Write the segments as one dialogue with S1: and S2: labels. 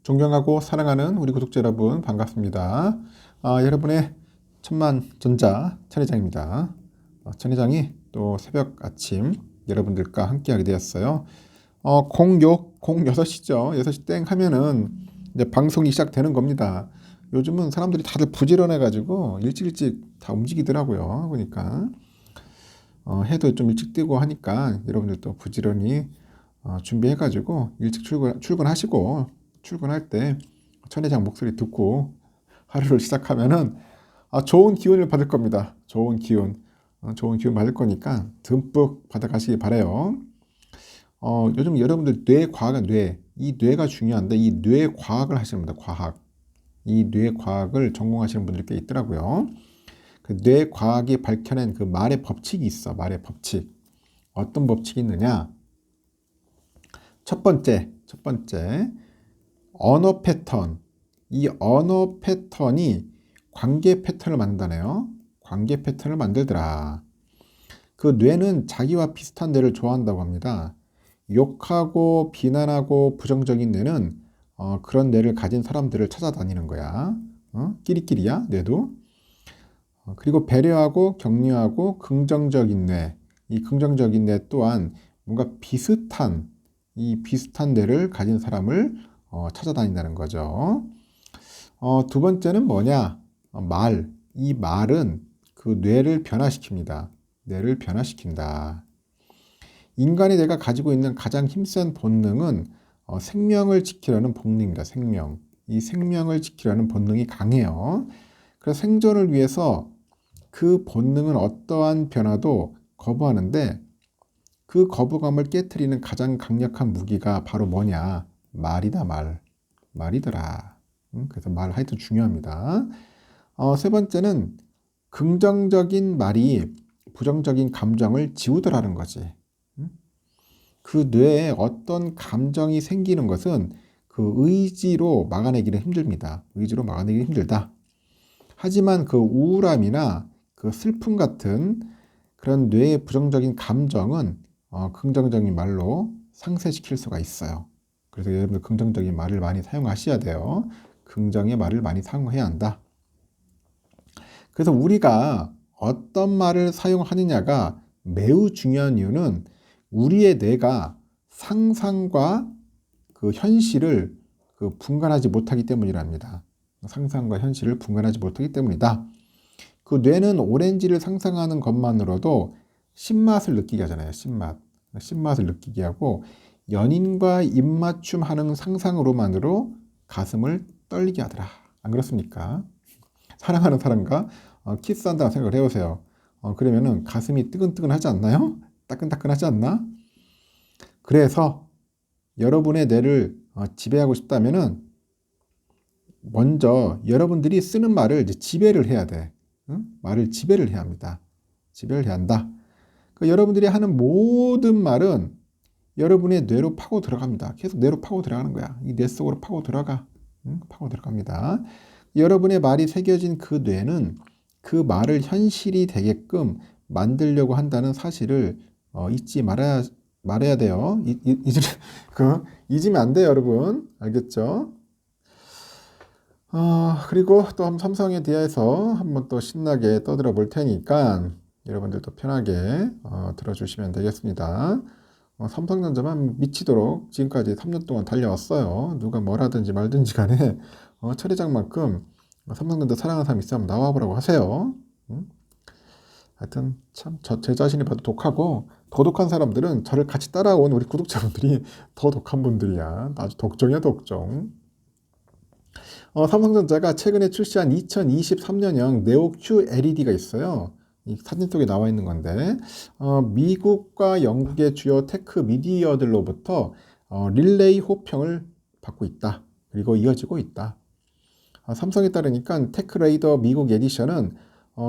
S1: 존경하고 사랑하는 우리 구독자 여러분 반갑습니다. 여러분의 천만전자 천회장입니다. 천회장이 또 새벽 아침 여러분들과 함께하게 되었어요. 06시죠. 6시 땡 하면은 이제 방송이 시작되는 겁니다. 요즘은 사람들이 다들 부지런해가지고 일찍 다 움직이더라고요. 그러니까 해도 좀 일찍 뜨고 하니까 여러분들도 부지런히 준비해가지고 일찍 출근하시고 출근할 때 천회장 목소리 듣고 하루를 시작하면은 좋은 기운을 받을 겁니다. 좋은 기운 받을 거니까 듬뿍 받아가시기 바래요. 요즘 여러분들 이 뇌가 중요한데 이 뇌 과학을 하시는 분들, 이 뇌 과학을 전공하시는 분들이 꽤 있더라고요. 그 뇌 과학이 밝혀낸 그 말의 법칙이 있어. 말의 법칙. 어떤 법칙이 있느냐? 첫 번째, 언어 패턴. 이 언어 패턴이 관계 패턴을 만드네요. 관계 패턴을 만들더라. 그 뇌는 자기와 비슷한 뇌를 좋아한다고 합니다. 욕하고 비난하고 부정적인 뇌는 그런 뇌를 가진 사람들을 찾아다니는 거야. 끼리끼리야, 뇌도. 그리고 배려하고 격려하고 긍정적인 뇌. 이 긍정적인 뇌 또한 뭔가 비슷한 뇌를 가진 사람을 찾아다닌다는 거죠. 두 번째는 뭐냐? 말. 이 말은 그 뇌를 변화시킵니다. 뇌를 변화시킨다. 인간이 내가 가지고 있는 가장 힘센 본능은 생명을 지키려는 본능입니다. 이 생명을 지키려는 본능이 강해요. 그래서 생존을 위해서 그 본능은 어떠한 변화도 거부하는데 그 거부감을 깨트리는 가장 강력한 무기가 바로 뭐냐? 말이다, 말. 말이더라. 그래서 말 하여튼 중요합니다. 세 번째는 긍정적인 말이 부정적인 감정을 지우더라는 거지. 그 뇌에 어떤 감정이 생기는 것은 그 의지로 막아내기는 힘듭니다. 의지로 막아내기 힘들다. 하지만 그 우울함이나 그 슬픔 같은 그런 뇌의 부정적인 감정은 긍정적인 말로 상쇄시킬 수가 있어요. 그래서 여러분들 긍정적인 말을 많이 사용하셔야 돼요. 긍정의 말을 많이 사용해야 한다. 그래서 우리가 어떤 말을 사용하느냐가 매우 중요한 이유는 우리의 뇌가 상상과 그 현실을 분간하지 못하기 때문이랍니다. 상상과 현실을 분간하지 못하기 때문이다. 그 뇌는 오렌지를 상상하는 것만으로도 신맛을 느끼게 하잖아요. 신맛을 느끼게 하고 연인과 입맞춤 하는 상상으로만으로 가슴을 떨리게 하더라. 안 그렇습니까? 사랑하는 사람과 키스한다는 생각을 해보세요. 그러면은 가슴이 뜨근뜨근하지 않나요? 따끈따끈하지 않나? 그래서 여러분의 뇌를 지배하고 싶다면은 먼저 여러분들이 쓰는 말을 이제 지배를 해야 돼. 말을 지배를 해야 합니다. 지배를 해야 한다. 여러분들이 하는 모든 말은 여러분의 뇌로 파고 들어갑니다. 계속 뇌로 파고 들어가는 거야. 이 뇌 속으로 파고 들어가. 파고 들어갑니다. 여러분의 말이 새겨진 그 뇌는 그 말을 현실이 되게끔 만들려고 한다는 사실을 잊지 말아야 돼요. 잊으면 안 돼요, 여러분. 알겠죠? 그리고 또 삼성에 대해서 한번 또 신나게 떠들어 볼 테니까 여러분들도 편하게 들어주시면 되겠습니다. 삼성전자만 미치도록 지금까지 3년 동안 달려왔어요. 누가 뭘 하든지 말든지 간에 천회장만큼 삼성전자 사랑하는 사람 있으면 나와보라고 하세요. 하여튼 참 제 자신이 봐도 독하고 더 독한 사람들은 저를 같이 따라온 우리 구독자분들이 더 독한 분들이야. 아주 독종이야, 독종. 삼성전자가 최근에 출시한 2023년형 네오 QLED가 있어요. 이 사진 속에 나와 있는 건데 미국과 영국의 주요 테크 미디어들로부터 릴레이 호평을 받고 있다. 그리고 이어지고 있다. 삼성에 따르니까 테크레이더 미국 에디션은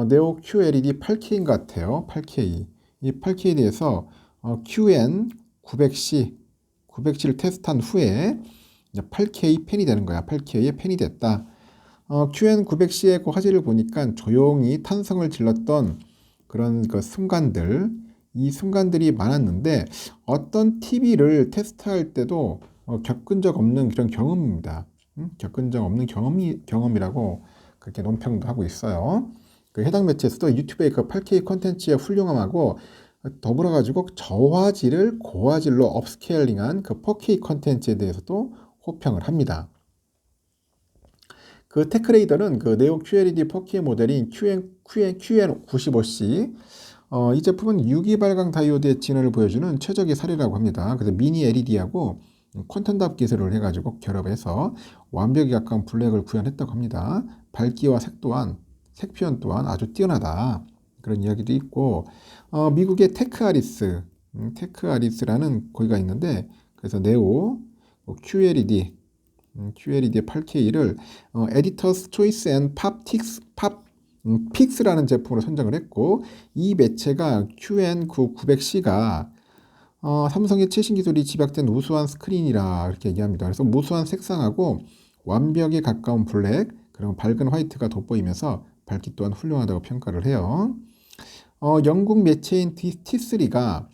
S1: 네오 QLED 8K인 것 같아요. 8K. 이 8K에 대해서 QN900C를 테스트한 후에 8K 팬이 되는 거야. 8K의 팬이 됐다. QN900C의 그 화질을 보니까 조용히 탄성을 질렀던 그런 그 순간들, 이 순간들이 많았는데 어떤 TV를 테스트할 때도 겪은 적 없는 그런 경험입니다. 겪은 적 없는 경험이라고 그렇게 논평도 하고 있어요. 그 해당 매체에서도 유튜브의 그 8K 콘텐츠의 훌륭함하고 더불어 가지고 저화질을 고화질로 업스케일링한 그 4K 콘텐츠에 대해서도 호평을 합니다. 그 테크레이더는 그 네오 QLED 4K 모델인 QN95C 이 제품은 유기 발광 다이오드의 진화를 보여주는 최적의 사례라고 합니다. 그래서 미니 LED하고 퀀텀답 기술을 해가지고 결합해서 완벽에 가까운 블랙을 구현했다고 합니다. 밝기와 색 표현 또한 아주 뛰어나다. 그런 이야기도 있고 미국의 테크아리스라는 거기가 있는데 그래서 네오 QLED 8K를 에디터스 초이스 앤 픽스라는 제품으로 선정을 했고 이 매체가 QN9900C가 삼성의 최신 기술이 집약된 우수한 스크린이라 이렇게 얘기합니다. 그래서 무수한 색상하고 완벽에 가까운 블랙 그리고 밝은 화이트가 돋보이면서 밝기 또한 훌륭하다고 평가를 해요. 영국 매체인 T3가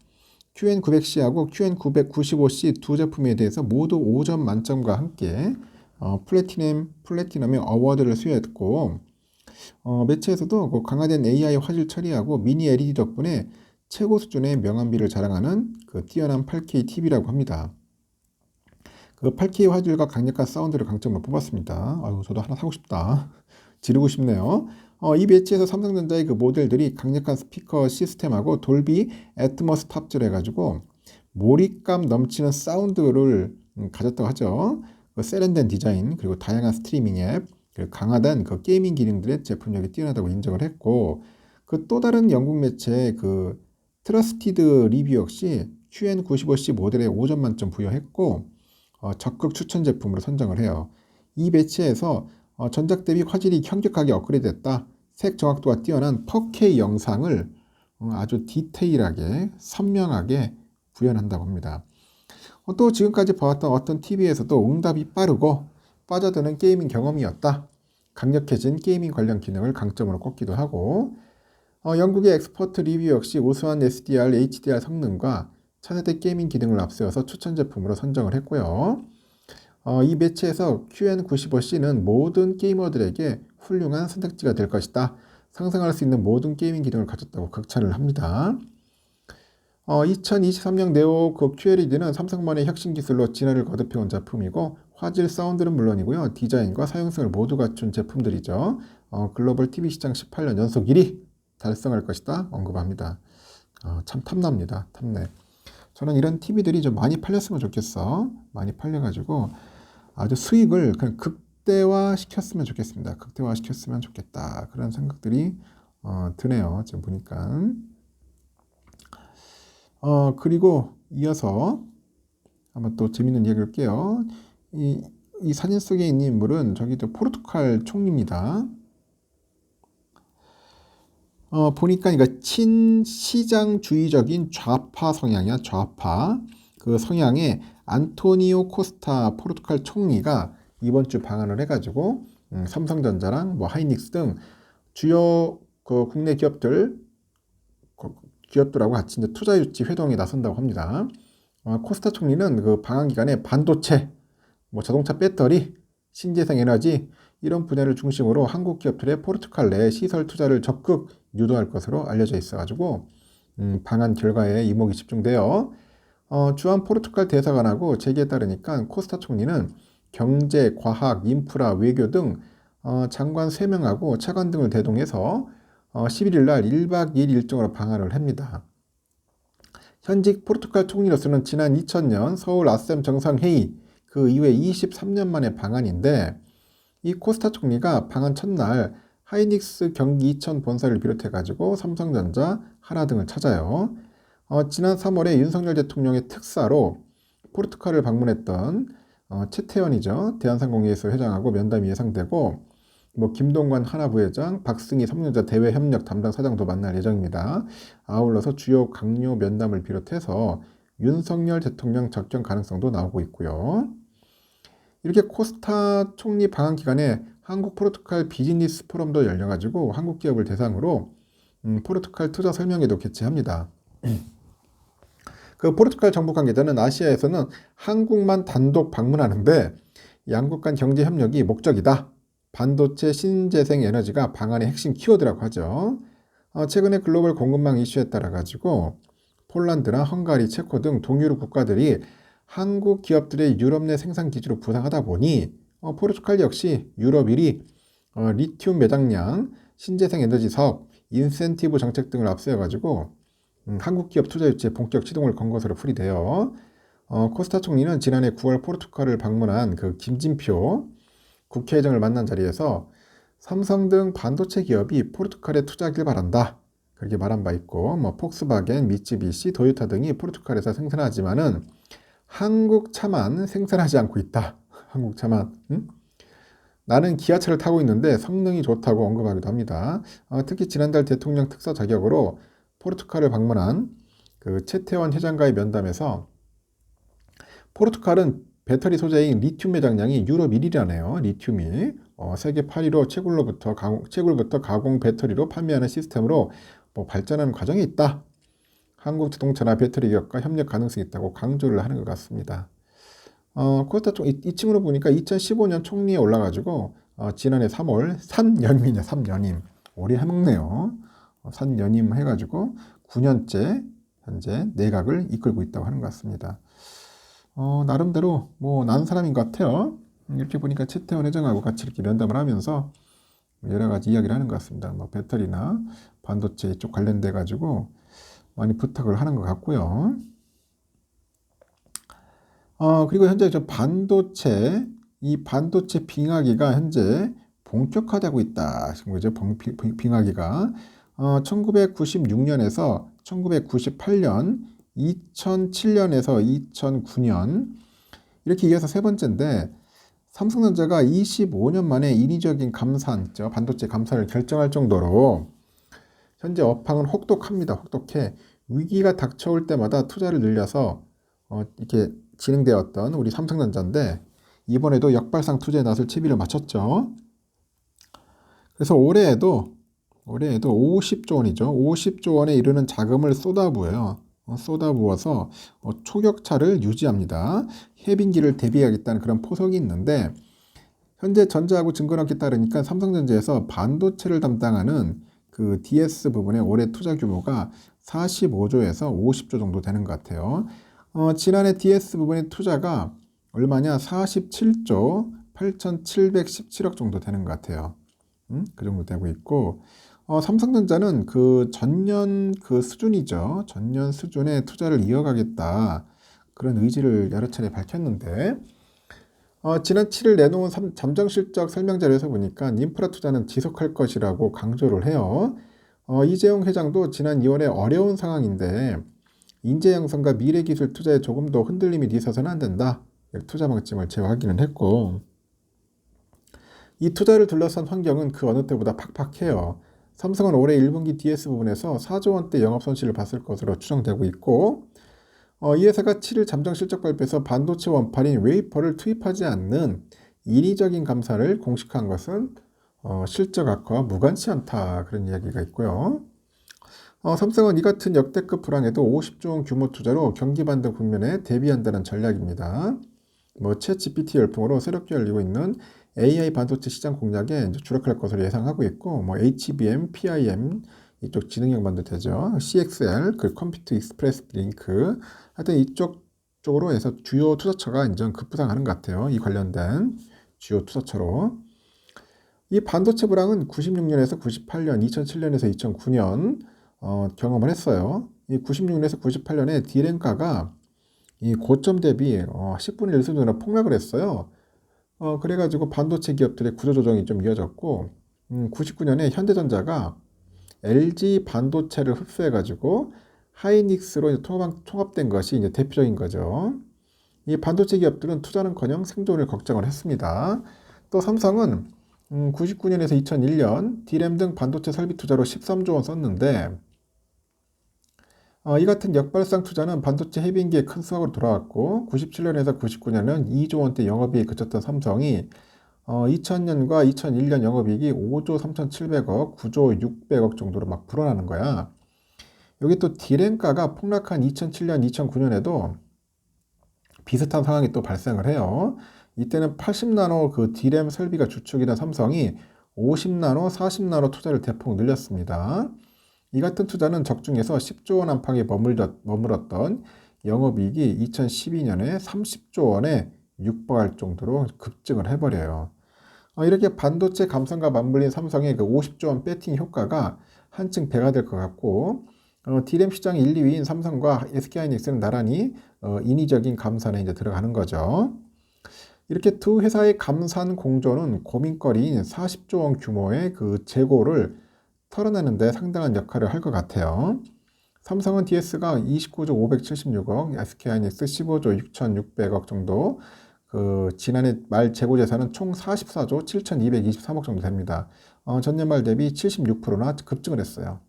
S1: QN900C하고 QN995C 두 제품에 대해서 모두 5점 만점과 함께 플래티넘의 어워드를 수여했고 매체에서도 그 강화된 AI 화질 처리하고 미니 LED 덕분에 최고 수준의 명암비를 자랑하는 그 뛰어난 8K TV라고 합니다. 그 8K 화질과 강력한 사운드를 강점으로 뽑았습니다. 아유, 저도 하나 사고 싶다. 지르고 싶네요. 이 매체에서 삼성전자의 그 모델들이 강력한 스피커 시스템하고 돌비 애트모스 탑재를 해가지고 몰입감 넘치는 사운드를 가졌다고 하죠. 그 세련된 디자인 그리고 다양한 스트리밍 앱 그리고 강화된 그 게이밍 기능들의 제품력이 뛰어나다고 인정을 했고 그 또 다른 영국 매체의 그 트러스티드 리뷰 역시 QN95C 모델에 5점 만점 부여했고 적극 추천 제품으로 선정을 해요. 이 매체에서 전작 대비 화질이 현격하게 업그레이드됐다. 색 정확도가 뛰어난 4K 영상을 아주 디테일하게 선명하게 구현한다고 합니다. 또 지금까지 봐왔던 어떤 TV에서도 응답이 빠르고 빠져드는 게이밍 경험이었다. 강력해진 게이밍 관련 기능을 강점으로 꼽기도 하고 영국의 엑스퍼트 리뷰 역시 우수한 SDR, HDR 성능과 차세대 게이밍 기능을 앞세워서 추천 제품으로 선정을 했고요. 이 매체에서 QN95C는 모든 게이머들에게 훌륭한 선택지가 될 것이다. 상상할 수 있는 모든 게이밍 기능을 가졌다고 극찬을 합니다. 2023년 네오 그 QLED는 삼성만의 혁신 기술로 진화를 거듭해온 제품이고 화질, 사운드는 물론이고요. 디자인과 사용성을 모두 갖춘 제품들이죠. 글로벌 TV 시장 18년 연속 1위 달성할 것이다 언급합니다. 참 탐납니다. 탐내. 저는 이런 TV들이 좀 많이 팔렸으면 좋겠어. 많이 팔려가지고 아주 수익을 그냥 극대화 시켰으면 좋겠습니다. 극대화 시켰으면 좋겠다. 그런 생각들이 드네요. 지금 보니까. 그리고 이어서 한번 또 재밌는 이야기를 할게요. 이 사진 속에 있는 인물은 저기도 포르투갈 총리입니다. 보니까 이거 친시장주의적인 좌파 성향이야, 좌파. 그 성향의 안토니오 코스타 포르투갈 총리가 이번 주 방한을 해가지고 삼성전자랑 뭐 하이닉스 등 주요 그 국내 기업들하고 같이 이제 투자 유치 회동에 나선다고 합니다. 코스타 총리는 그 방한 기간에 반도체, 뭐 자동차 배터리, 신재생 에너지 이런 분야를 중심으로 한국 기업들의 포르투갈 내 시설 투자를 적극 유도할 것으로 알려져 있어가지고 방한 결과에 이목이 집중되어 주한 포르투갈 대사관하고 제기에 따르니까 코스타 총리는 경제, 과학, 인프라, 외교 등 장관 3명하고 차관 등을 대동해서 11일 날 1박 2일 일정으로 방한을 합니다. 현직 포르투갈 총리로서는 지난 2000년 서울 아셈 정상회의 그 이후에 23년 만에 방한인데 이 코스타 총리가 방한 첫날 하이닉스 경기 이천 본사를 비롯해가지고 삼성전자, 하나 등을 찾아요. 지난 3월에 윤석열 대통령의 특사로 포르투갈을 방문했던 최태원이죠. 대한상공회의소 회장하고 면담이 예상되고 뭐 김동관 하나 부회장, 박승희 삼성전자 대외협력 담당 사장도 만날 예정입니다. 아울러서 주요 강요 면담을 비롯해서 윤석열 대통령 접견 가능성도 나오고 있고요. 이렇게 코스타 총리 방한 기간에 한국 포르투갈 비즈니스 포럼도 열려가지고 한국 기업을 대상으로 포르투갈 투자 설명회도 개최합니다. 그 포르투갈 정부 관계자는 아시아에서는 한국만 단독 방문하는데 양국 간 경제 협력이 목적이다. 반도체 신재생 에너지가 방안의 핵심 키워드라고 하죠. 최근에 글로벌 공급망 이슈에 따라 가지고 폴란드나 헝가리, 체코 등 동유럽 국가들이 한국 기업들의 유럽 내 생산 기지로 부상하다 보니 포르투갈 역시 유럽 1위 리튬 매장량, 신재생 에너지 사업, 인센티브 정책 등을 앞세워 가지고 한국 기업 투자 유치에 본격 시동을 건 것으로 풀이돼요. 코스타 총리는 지난해 9월 포르투갈을 방문한 그 김진표 국회의장을 만난 자리에서 삼성 등 반도체 기업이 포르투갈에 투자하길 바란다. 그렇게 말한 바 있고, 폭스바겐, 미쯔비시, 도요타 등이 포르투갈에서 생산하지만은 한국 차만 생산하지 않고 있다. 한국 차만. 나는 기아차를 타고 있는데 성능이 좋다고 언급하기도 합니다. 특히 지난달 대통령 특사 자격으로 포르투갈을 방문한 그 최태원 회장과의 면담에서 포르투갈은 배터리 소재인 리튬 매장량이 유럽 1위라네요. 리튬이 세계 8위로 채굴부터 가공 배터리로 판매하는 시스템으로 발전하는 과정에 있다. 한국 자동차나 배터리 기업과 협력 가능성이 있다고 강조를 하는 것 같습니다. 코스타 이 친구를 보니까 2015년 총리에 올라가지고 지난해 3월 산연임이냐 3연임 오래 해먹네요. 산연임 해가지고 9년째 현재 내각을 이끌고 있다고 하는 것 같습니다. 나름대로 난 사람인 것 같아요. 이렇게 보니까 최태원 회장하고 같이 이렇게 면담을 하면서 여러 가지 이야기를 하는 것 같습니다. 배터리나 반도체 이쪽 관련돼 가지고 많이 부탁을 하는 것 같고요. 그리고 현재 이 반도체 빙하기가 현재 본격화되고 있다. 거죠. 빙하기가 1996년에서 1998년, 2007년에서 2009년 이렇게 이어서 세 번째인데 삼성전자가 25년 만에 인위적인 감산, 반도체 감산을 결정할 정도로 현재 업황은 혹독합니다. 혹독해. 위기가 닥쳐올 때마다 투자를 늘려서 이렇게 진행되었던 우리 삼성전자인데 이번에도 역발상 투자에 나설 채비를 마쳤죠. 그래서 올해에도 50조 원이죠. 50조 원에 이르는 자금을 쏟아부어요. 쏟아부어서 초격차를 유지합니다. 해빙기를 대비하겠다는 그런 포석이 있는데 현재 전자하고 증권업계 따르니까 삼성전자에서 반도체를 담당하는 그 DS 부분의 올해 투자 규모가 45조에서 50조 정도 되는 것 같아요. 지난해 DS 부분의 투자가 얼마냐? 47조 8,717억 정도 되는 것 같아요. 그 정도 되고 있고 삼성전자는 그 전년 그 수준이죠. 전년 수준의 투자를 이어가겠다. 그런 의지를 여러 차례 밝혔는데 지난 7일 내놓은 잠정실적 설명자료에서 보니까 인프라 투자는 지속할 것이라고 강조를 해요. 이재용 회장도 지난 2월에 어려운 상황인데 인재 양성과 미래 기술 투자에 조금 더 흔들림이 있어서는 안 된다. 투자 방침을 제어하기는 했고 이 투자를 둘러싼 환경은 그 어느 때보다 팍팍해요. 삼성은 올해 1분기 DS 부분에서 4조 원대 영업손실을 봤을 것으로 추정되고 있고 이 회사가 7일 잠정 실적 발표에서 반도체 원판인 웨이퍼를 투입하지 않는 인위적인 감사를 공식화한 것은 실적 악화와 무관치 않다. 그런 이야기가 있고요. 삼성은 이 같은 역대급 불황에도 50조 원 규모 투자로 경기 반등 국면에 대비한다는 전략입니다. 챗 GPT 열풍으로 새롭게 열리고 있는 AI 반도체 시장 공략에 주력할 것으로 예상하고 있고 HBM, PIM 이쪽 지능형 반도체죠. CXL, 그 컴퓨터 익스프레스 링크 하여튼 이쪽 쪽으로 해서 주요 투자처가 이제 급부상하는 것 같아요. 이 관련된 주요 투자처로 이 반도체 불황은 96년에서 98년, 2007년에서 2009년 경험을 했어요. 이 96년에서 98년에 디램가가 이 고점 대비 10분의 1 수준으로 폭락을 했어요. 그래가지고 반도체 기업들의 구조조정이 좀 이어졌고 99년에 현대전자가 LG 반도체를 흡수해가지고 하이닉스로 통합된 것이 이제 대표적인 거죠. 이 반도체 기업들은 투자는커녕 생존을 걱정을 했습니다. 또 삼성은 99년에서 2001년 D램 등 반도체 설비 투자로 13조 원 썼는데 이 같은 역발상 투자는 반도체 해빙기에 큰 수확으로 돌아왔고 97년에서 99년은 2조 원대 영업이익이 그쳤던 삼성이 2000년과 2001년 영업이익이 5조 3,700억, 9조 600억 정도로 막 불어나는 거야. 여기 또 디램가가 폭락한 2007년, 2009년에도 비슷한 상황이 또 발생을 해요. 이때는 80나노 그 D램 설비가 주축이던 삼성이 50나노, 40나노 투자를 대폭 늘렸습니다. 이 같은 투자는 적중해서 10조 원 안팎에 머물었던 영업이익이 2012년에 30조 원에 육박할 정도로 급증을 해버려요. 이렇게 반도체 감산과 맞물린 삼성의 그 50조 원 배팅 효과가 한층 배가 될 것 같고, D램 시장 1, 2위인 삼성과 SK하이닉스는 나란히 인위적인 감산에 이제 들어가는 거죠. 이렇게 두 회사의 감산 공조는 고민거리인 40조 원 규모의 그 재고를 털어내는데 상당한 역할을 할 것 같아요. 삼성은 DS가 29조 576억, SK하이닉스 15조 6,600억 정도, 그 지난해 말 재고 자산은 총 44조 7,223억 정도 됩니다. 전년 말 대비 76%나 급증을 했어요.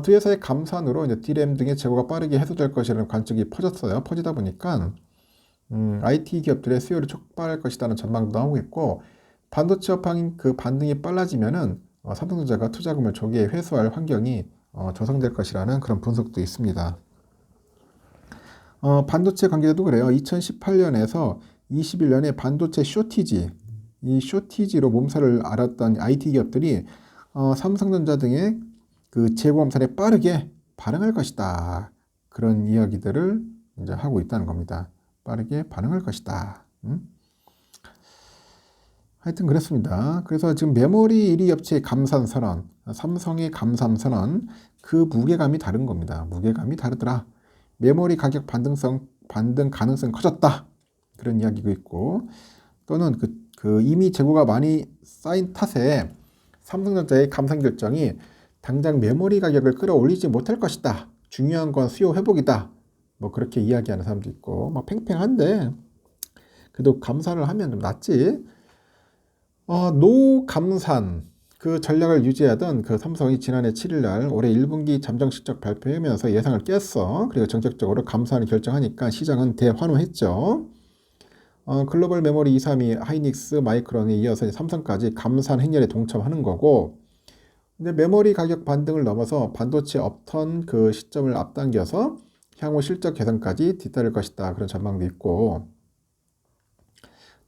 S1: 두 회사의 감산으로 이제 D램 등의 재고가 빠르게 해소될 것이라는 관측이 퍼졌어요. 퍼지다 보니까 IT 기업들의 수요를 촉발할 것이라는 전망도 나오고 있고, 반도체 업황 그 반등이 빨라지면은 삼성전자가 투자금을 조기에 회수할 환경이 조성될 것이라는 그런 분석도 있습니다. 반도체 관계자도 그래요. 2018년에서 21년에 반도체 쇼티지, 이 쇼티지로 몸살을 앓았던 IT 기업들이 삼성전자 등의 그 재고 감산에 빠르게 반응할 것이다. 그런 이야기들을 이제 하고 있다는 겁니다. 빠르게 반응할 것이다. 하여튼 그렇습니다. 그래서 지금 메모리 1위 업체의 감산 선언, 삼성의 감산 선언, 그 무게감이 다른 겁니다. 무게감이 다르더라. 메모리 가격 반등 가능성이 커졌다. 그런 이야기가 있고, 또는 이미 재고가 많이 쌓인 탓에 삼성전자의 감산 결정이 당장 메모리 가격을 끌어올리지 못할 것이다. 중요한 건 수요 회복이다. 뭐 그렇게 이야기하는 사람도 있고, 막 팽팽한데 그래도 감산을 하면 좀 낫지. 노감산 그 전략을 유지하던 그 삼성이 지난해 7일날 올해 1분기 잠정 실적 발표하면서 예상을 깼어. 그리고 정책적으로 감산을 결정하니까 시장은 대환호했죠. 글로벌 메모리 2, 3위 하이닉스, 마이크론에 이어서 삼성까지 감산 행렬에 동참하는 거고, 근데 메모리 가격 반등을 넘어서 반도체 업턴 그 시점을 앞당겨서 향후 실적 개선까지 뒤따를 것이다. 그런 전망도 있고,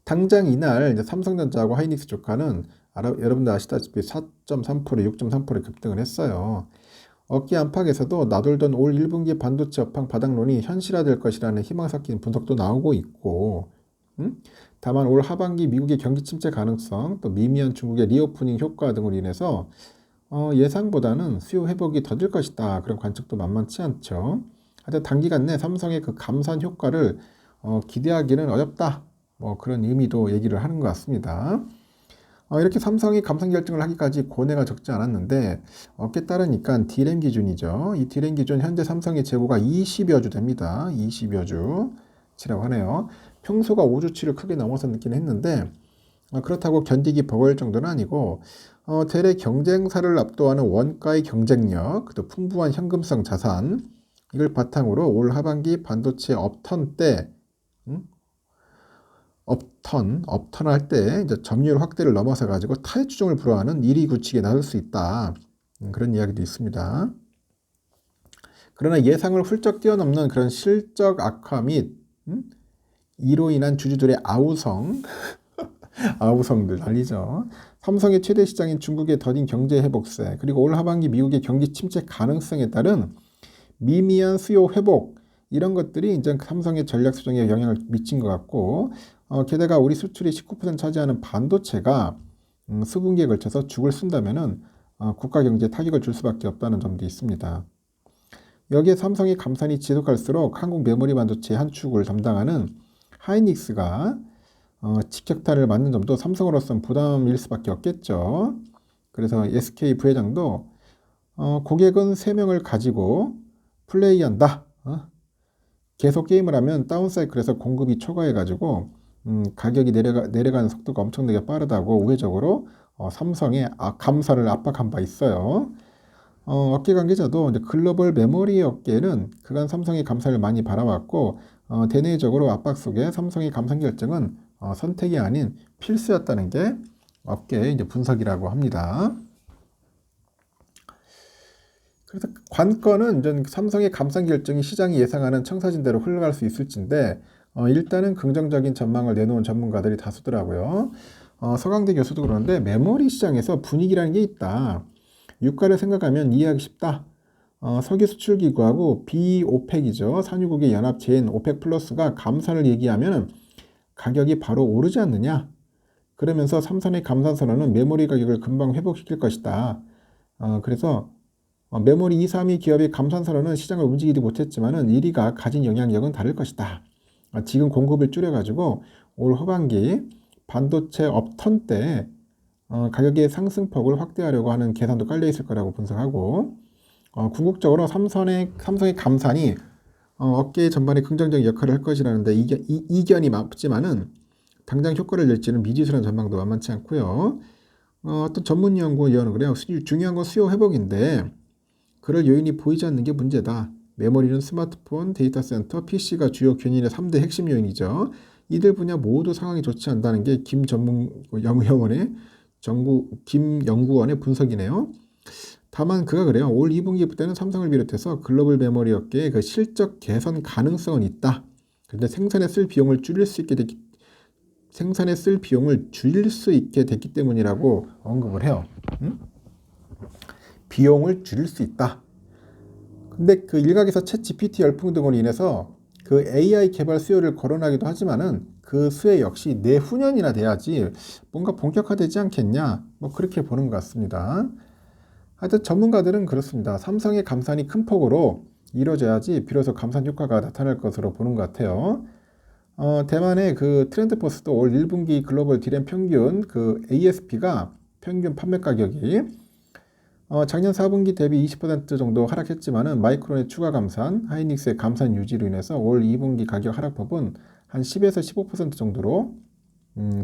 S1: 당장 이날 이제 삼성전자하고 하이닉스 주가는 여러분들 아시다시피 4.3%, 6.3% 급등을 했어요. 업계 안팎에서도 나돌던 올 1분기 반도체 업황 바닥론이 현실화될 것이라는 희망 섞인 분석도 나오고 있고, 다만 올 하반기 미국의 경기 침체 가능성, 또 미미한 중국의 리오프닝 효과 등으로 인해서 예상보다는 수요 회복이 더딜 것이다. 그런 관측도 만만치 않죠. 하여튼 단기간 내 삼성의 그 감산 효과를 기대하기는 어렵다. 뭐 그런 의미도 얘기를 하는 것 같습니다. 이렇게 삼성이 감산 결정을 하기까지 고뇌가 적지 않았는데, 업계 따르니까 D램 기준이죠. 이 D램 기준 현재 삼성의 재고가 20여 주 됩니다. 20여 주치라고 하네요. 평소가 5주치를 크게 넘어서 느끼긴 했는데, 그렇다고 견디기 버거울 정도는 아니고, 대래 경쟁사를 압도하는 원가의 경쟁력, 또 풍부한 현금성 자산, 이걸 바탕으로 올 하반기 반도체 업턴 때, 업턴 할 때 이제 점유율 확대를 넘어서 가지고 타의 추종을 불허하는 1위 구칙에 나설 수 있다. 그런 이야기도 있습니다. 그러나 예상을 훌쩍 뛰어넘는 그런 실적 악화 및 이로 인한 주주들의 아우성들 난리죠. 삼성의 최대 시장인 중국의 더딘 경제 회복세, 그리고 올 하반기 미국의 경기 침체 가능성에 따른 미미한 수요 회복, 이런 것들이 이제 삼성의 전략 수정에 영향을 미친 것 같고, 게다가 우리 수출이 19% 차지하는 반도체가 수분기에 걸쳐서 죽을 쓴다면은 국가 경제에 타격을 줄 수밖에 없다는 점도 있습니다. 여기에 삼성의 감산이 지속할수록 한국 메모리 반도체의 한 축을 담당하는 하이닉스가 직격탄을 맞는 점도 삼성으로서는 부담일 수밖에 없겠죠. 그래서 SK 부회장도 고객은 3명을 가지고 플레이한다. 계속 게임을 하면 다운사이클에서 공급이 초과해가지고 가격이 내려가는 속도가 엄청나게 빠르다고 우회적으로 삼성의 감산을 압박한 바 있어요. 업계 관계자도 이제 글로벌 메모리 업계는 그간 삼성의 감산을 많이 바라왔고, 대내적으로 압박 속에 삼성의 감산 결정은 선택이 아닌 필수였다는 게 업계의 이제 분석이라고 합니다. 그래서 관건은 이제 삼성의 감산 결정이 시장이 예상하는 청사진대로 흘러갈 수 있을지인데, 일단은 긍정적인 전망을 내놓은 전문가들이 다수더라고요. 서강대 교수도 그러는데 메모리 시장에서 분위기라는 게 있다. 유가를 생각하면 이해하기 쉽다. 석유 수출 기구하고 비오펙이죠. 산유국의 연합체인 오펙 플러스가 감산을 얘기하면 가격이 바로 오르지 않느냐. 그러면서 삼성의 감산 선언은 메모리 가격을 금방 회복시킬 것이다. 그래서 메모리 2, 3위 기업의 감산 선언은 시장을 움직이지 못했지만은 1위가 가진 영향력은 다를 것이다. 지금 공급을 줄여가지고 올 후반기 반도체 업턴 때 가격의 상승폭을 확대하려고 하는 계산도 깔려 있을 거라고 분석하고 궁극적으로 삼성의 감산이 업계 전반에 긍정적인 역할을 할 것이라는데 이견이 맞지만은 당장 효과를 낼지는 미지수라는 전망도 만만치 않고요. 어떤 전문 연구위원은 그래요. 중요한 건 수요 회복인데 그럴 요인이 보이지 않는 게 문제다. 메모리는 스마트폰, 데이터 센터, PC가 주요 견인의 3대 핵심 요인이죠. 이들 분야 모두 상황이 좋지 않다는 게 김 연구원의 분석이네요. 다만 그가 그래요. 올 2분기 때는 삼성을 비롯해서 글로벌 메모리 업계의 그 실적 개선 가능성은 있다. 그런데 생산에 쓸 비용을 줄일 수 있게 됐기 때문이라고 언급을 해요. 비용을 줄일 수 있다. 근데 그 일각에서 챗 GPT 열풍 등으로 인해서 그 AI 개발 수요를 거론하기도 하지만은 그 수요 역시 내후년이나 돼야지 뭔가 본격화되지 않겠냐, 뭐 그렇게 보는 것 같습니다. 하여튼 전문가들은 그렇습니다. 삼성의 감산이 큰 폭으로 이루어져야지 비로소 감산 효과가 나타날 것으로 보는 것 같아요. 대만의 그 트렌드포스도 올 1분기 글로벌 디램 평균 그 ASP가 평균 판매 가격이 작년 4분기 대비 20% 정도 하락했지만은 마이크론의 추가 감산, 하이닉스의 감산 유지로 인해서 올 2분기 가격 하락폭은 한 10에서 15% 정도로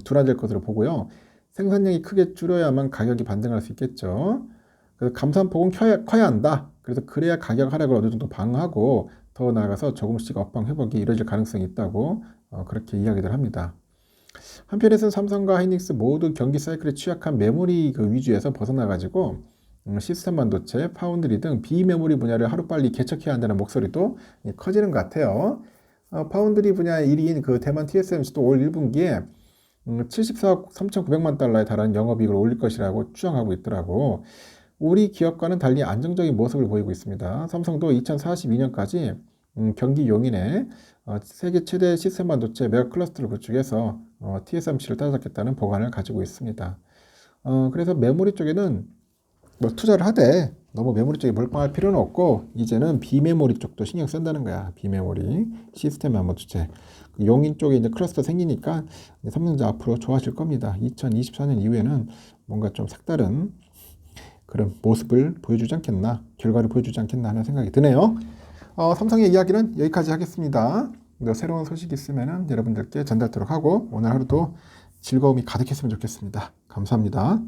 S1: 둔화될 것으로 보고요. 생산량이 크게 줄어야만 가격이 반등할 수 있겠죠. 그래서 감산폭은 커야 한다. 그래서 그래야 가격 하락을 어느 정도 방어하고 더 나아가서 조금씩 업황 회복이 이루어질 가능성이 있다고 그렇게 이야기를 합니다. 한편에서는 삼성과 하이닉스 모두 경기 사이클에 취약한 메모리 그 위주에서 벗어나가지고 시스템 반도체, 파운드리 등 비메모리 분야를 하루빨리 개척해야 한다는 목소리도 커지는 것 같아요. 파운드리 분야의 1위인 그 대만 TSMC도 올 1분기에 74억 3,900만 달러에 달하는 영업이익을 올릴 것이라고 추정하고 있더라고. 우리 기업과는 달리 안정적인 모습을 보이고 있습니다. 삼성도 2042년까지 경기 용인에 세계 최대 시스템 반도체 메가 클러스터를 구축해서 TSMC를 따라잡겠다는 보관을 가지고 있습니다. 그래서 메모리 쪽에는 뭐 투자를 하되 너무 메모리 쪽에 몰빵할 필요는 없고 이제는 비메모리 쪽도 신경 쓴다는 거야. 비메모리 시스템 반도체 용인 쪽에 이제 클러스터 생기니까 삼성전자 앞으로 좋아질 겁니다. 2024년 이후에는 뭔가 좀 색다른 그런 모습을 보여주지 않겠나, 결과를 보여주지 않겠나 하는 생각이 드네요. 삼성의 이야기는 여기까지 하겠습니다. 새로운 소식이 있으면 여러분들께 전달하도록 하고 오늘 하루도 즐거움이 가득했으면 좋겠습니다. 감사합니다.